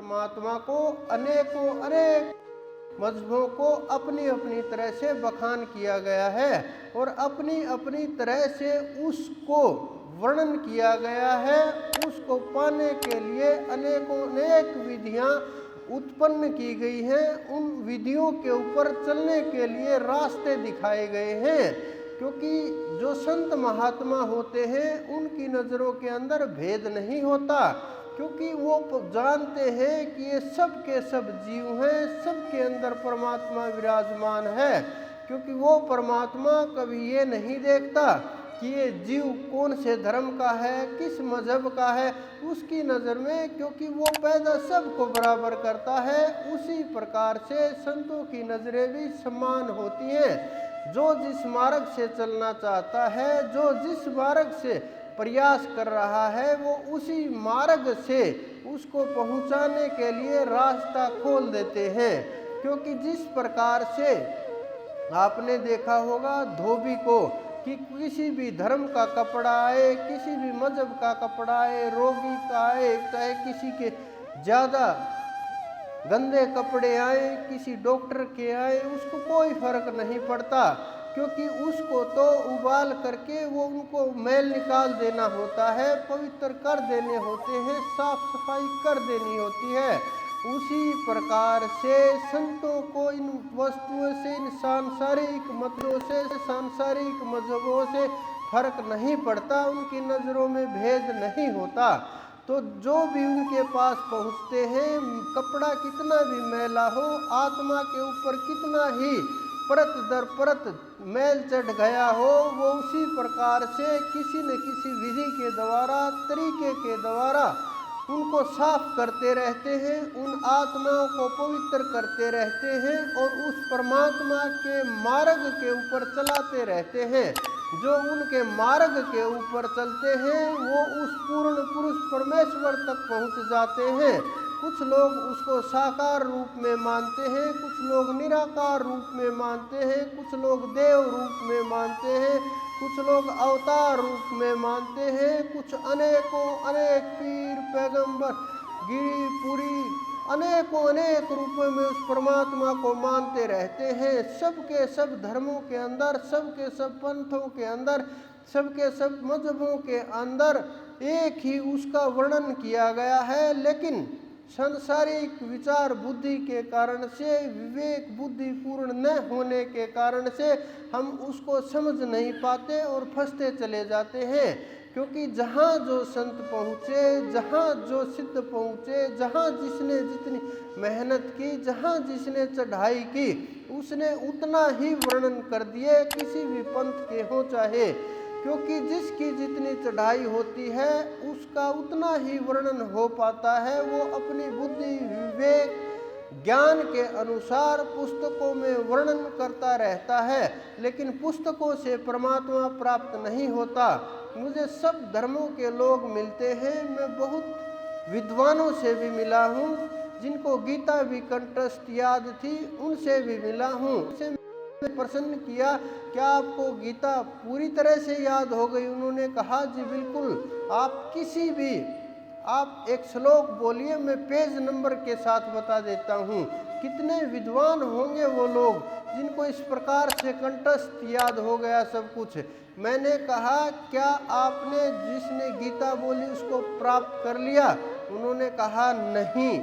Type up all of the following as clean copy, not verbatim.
परमात्मा को अनेकों अनेक मजहबों को अपनी अपनी तरह से बखान किया गया है और अपनी अपनी तरह से उसको वर्णन किया गया है। उसको पाने के लिए अनेकों अनेक विधियां उत्पन्न की गई हैं। उन विधियों के ऊपर चलने के लिए रास्ते दिखाए गए हैं, क्योंकि जो संत महात्मा होते हैं उनकी नज़रों के अंदर भेद नहीं होता, क्योंकि वो जानते हैं कि ये सब के सब जीव हैं, सबके अंदर परमात्मा विराजमान है। क्योंकि वो परमात्मा कभी ये नहीं देखता कि ये जीव कौन से धर्म का है, किस मजहब का है, उसकी नज़र में, क्योंकि वो पैदा सबको बराबर करता है। उसी प्रकार से संतों की नज़रें भी समान होती हैं। जो जिस मार्ग से चलना चाहता है, जो जिस मार्ग से प्रयास कर रहा है, वो उसी मार्ग से उसको पहुंचाने के लिए रास्ता खोल देते हैं। क्योंकि जिस प्रकार से आपने देखा होगा धोबी को कि किसी भी धर्म का कपड़ा आए, किसी भी मजहब का कपड़ा आए, रोगी का आए, चाहे किसी के ज़्यादा गंदे कपड़े आए, किसी डॉक्टर के आए, उसको कोई फर्क नहीं पड़ता, क्योंकि उसको तो उबाल करके वो उनको मैल निकाल देना होता है, पवित्र कर देने होते हैं, साफ सफाई कर देनी होती है। उसी प्रकार से संतों को इन वस्तुओं से, इन सांसारिक मतों से, सांसारिक मजहबों से फर्क नहीं पड़ता, उनकी नज़रों में भेद नहीं होता। तो जो भी उनके पास पहुँचते हैं, कपड़ा कितना भी मैला हो, आत्मा के ऊपर कितना ही परत दर परत मैल चढ़ गया हो, वो उसी प्रकार से किसी न किसी विधि के द्वारा, तरीके के द्वारा उनको साफ करते रहते हैं, उन आत्माओं को पवित्र करते रहते हैं और उस परमात्मा के मार्ग के ऊपर चलाते रहते हैं। जो उनके मार्ग के ऊपर चलते हैं वो उस पूर्ण पुरुष परमेश्वर तक पहुंच जाते हैं। कुछ लोग उसको साकार रूप में मानते हैं, कुछ लोग निराकार रूप में मानते हैं, कुछ लोग देव रूप में मानते हैं, कुछ लोग अवतार रूप में मानते हैं, कुछ अनेकों अनेक पीर पैगंबर गिरिपुरी अनेकों अनेक रूपों में उस परमात्मा को मानते रहते हैं। सबके सब धर्मों के अंदर, सबके सब पंथों के अंदर, सबके सब मजहबों के अंदर एक ही उसका वर्णन किया गया है। लेकिन सांसारिक विचार बुद्धि के कारण से, विवेक बुद्धि पूर्ण न होने के कारण से हम उसको समझ नहीं पाते और फंसते चले जाते हैं। क्योंकि जहाँ जो संत पहुँचे, जहाँ जो सिद्ध पहुँचे, जहाँ जिसने जितनी मेहनत की, जहाँ जिसने चढ़ाई की, उसने उतना ही वर्णन कर दिए, किसी भी पंथ के हो चाहे। क्योंकि जिसकी जितनी चढ़ाई होती है उसका उतना ही वर्णन हो पाता है। वो अपनी बुद्धि विवेक ज्ञान के अनुसार पुस्तकों में वर्णन करता रहता है, लेकिन पुस्तकों से परमात्मा प्राप्त नहीं होता। मुझे सब धर्मों के लोग मिलते हैं, मैं बहुत विद्वानों से भी मिला हूँ, जिनको गीता भी कंठस्थ याद थी उनसे भी मिला हूँ। प्रश्न किया, क्या आपको गीता पूरी तरह से याद हो गई? उन्होंने कहा जी बिल्कुल, आप किसी भी आप एक श्लोक बोलिए, मैं पेज नंबर के साथ बता देता हूँ। कितने विद्वान होंगे वो लोग जिनको इस प्रकार से कंठस्थ याद हो गया सब कुछ। मैंने कहा क्या आपने जिसने गीता बोली उसको प्राप्त कर लिया? उन्होंने कहा नहीं।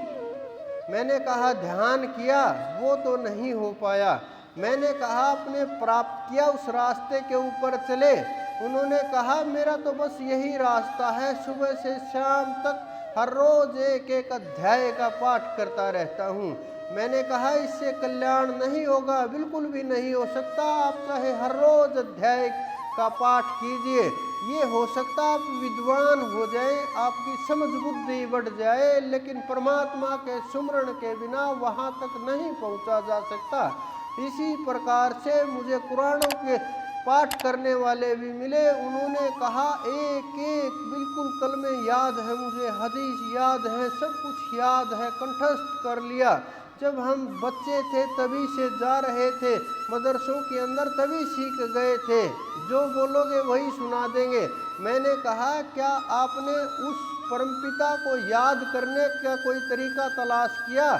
मैंने कहा ध्यान किया? वो तो नहीं हो पाया। मैंने कहा आपने प्राप्त किया, उस रास्ते के ऊपर चले? उन्होंने कहा मेरा तो बस यही रास्ता है, सुबह से शाम तक हर रोज एक एक अध्याय का पाठ करता रहता हूँ। मैंने कहा इससे कल्याण नहीं होगा, बिल्कुल भी नहीं हो सकता। आप चाहे हर रोज अध्याय का पाठ कीजिए, ये हो सकता आप विद्वान हो जाए, आपकी समझ बुद्धि बढ़ जाए, लेकिन परमात्मा के सुमरण के बिना वहाँ तक नहीं पहुँचा जा सकता। इसी प्रकार से मुझे कुरानों के पाठ करने वाले भी मिले, उन्होंने कहा एक एक बिल्कुल कलमे याद है, मुझे हदीस याद है, सब कुछ याद है, कंठस्थ कर लिया। जब हम बच्चे थे तभी से जा रहे थे, मदरसों के अंदर तभी सीख गए थे, जो बोलोगे वही सुना देंगे। मैंने कहा क्या आपने उस परमपिता को याद करने का कोई तरीका तलाश किया?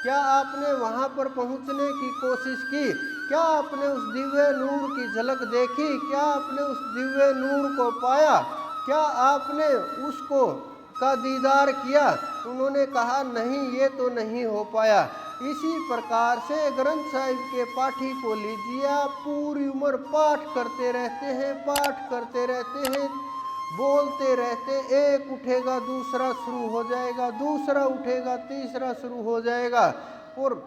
क्या आपने वहाँ पर पहुँचने की कोशिश की? क्या आपने उस दिव्य नूर की झलक देखी? क्या आपने उस दिव्य नूर को पाया? क्या आपने उसको का दीदार किया? उन्होंने कहा नहीं, ये तो नहीं हो पाया। इसी प्रकार से ग्रंथ साहिब के पाठी को लीजिए, आप पूरी उम्र पाठ करते रहते हैं, पाठ करते रहते हैं, बोलते रहते, एक उठेगा दूसरा शुरू हो जाएगा, दूसरा उठेगा तीसरा शुरू हो जाएगा, और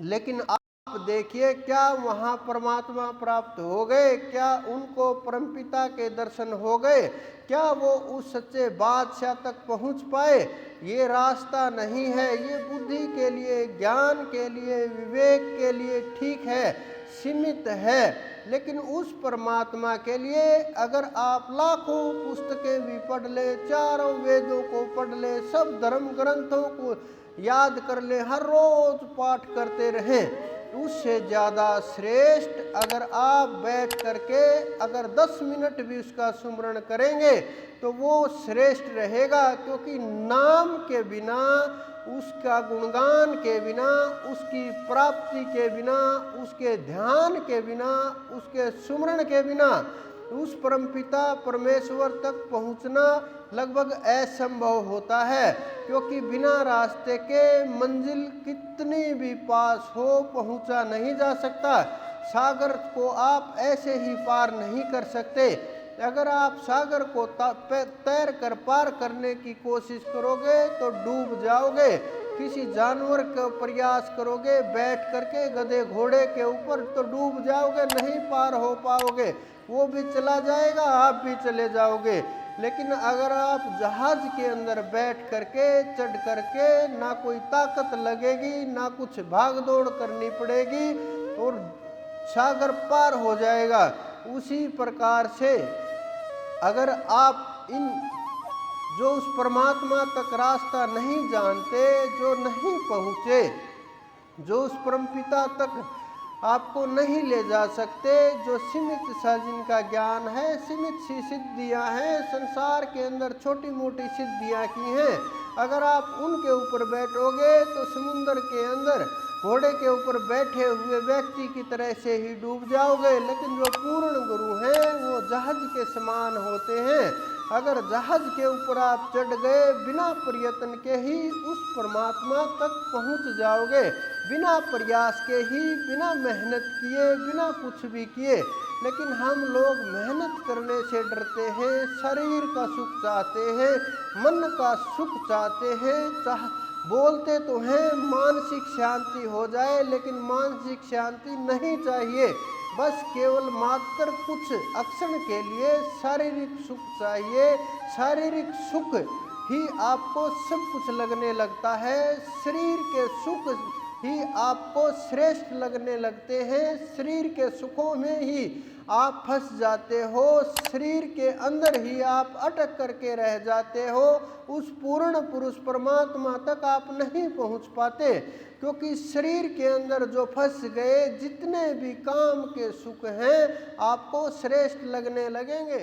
लेकिन आप देखिए क्या वहाँ परमात्मा प्राप्त हो गए? क्या उनको परमपिता के दर्शन हो गए? क्या वो उस सच्चे बादशाह तक पहुँच पाए? ये रास्ता नहीं है, ये बुद्धि के लिए, ज्ञान के लिए, विवेक के लिए ठीक है, सीमित है, लेकिन उस परमात्मा के लिए अगर आप लाखों पुस्तकें भी पढ़ ले, चारों वेदों को पढ़ ले, सब धर्म ग्रंथों को याद कर ले, हर रोज पाठ करते रहें, उससे ज़्यादा श्रेष्ठ अगर आप बैठ करके अगर 10 मिनट भी उसका सुमरण करेंगे तो वो श्रेष्ठ रहेगा। क्योंकि नाम के बिना, उसका गुणगान के बिना, उसकी प्राप्ति के बिना, उसके ध्यान के बिना, उसके सुमरण के बिना उस परमपिता परमेश्वर तक पहुंचना लगभग असंभव होता है। क्योंकि बिना रास्ते के मंजिल कितनी भी पास हो पहुंचा नहीं जा सकता। सागर को आप ऐसे ही पार नहीं कर सकते। अगर आप सागर को तैर कर पार करने की कोशिश करोगे तो डूब जाओगे। किसी जानवर का प्रयास करोगे बैठ करके गधे घोड़े के ऊपर तो डूब जाओगे, नहीं पार हो पाओगे, वो भी चला जाएगा, आप भी चले जाओगे। लेकिन अगर आप जहाज के अंदर बैठ करके चढ़ करके, ना कोई ताकत लगेगी, ना कुछ भाग दौड़ करनी पड़ेगी और सागर पार हो जाएगा। उसी प्रकार से अगर आप इन जो उस परमात्मा तक रास्ता नहीं जानते, जो नहीं पहुँचे, जो उस परमपिता तक आपको नहीं ले जा सकते, जो सीमित सा जिनका ज्ञान है, सीमित सी सिद्धियां हैं, संसार के अंदर छोटी मोटी सिद्धियां की हैं, अगर आप उनके ऊपर बैठोगे तो समुद्र के अंदर घोड़े के ऊपर बैठे हुए व्यक्ति की तरह से ही डूब जाओगे। लेकिन जो पूर्ण गुरु हैं वो जहाज के समान होते हैं। अगर जहाज के ऊपर आप चढ़ गए, बिना प्रयत्न के ही उस परमात्मा तक पहुंच जाओगे, बिना प्रयास के ही, बिना मेहनत किए, बिना कुछ भी किए। लेकिन हम लोग मेहनत करने से डरते हैं, शरीर का सुख चाहते हैं, मन का सुख चाहते हैं, बोलते तो हैं मानसिक शांति हो जाए, लेकिन मानसिक शांति नहीं चाहिए, बस केवल मात्र कुछ अक्षण के लिए शारीरिक सुख चाहिए। शारीरिक सुख ही आपको सब कुछ लगने लगता है, शरीर के सुख ही आपको श्रेष्ठ लगने लगते हैं, शरीर के सुखों में ही आप फंस जाते हो, शरीर के अंदर ही आप अटक करके रह जाते हो, उस पूर्ण पुरुष परमात्मा तक आप नहीं पहुंच पाते। क्योंकि शरीर के अंदर जो फंस गए, जितने भी काम के सुख हैं आपको श्रेष्ठ लगने लगेंगे।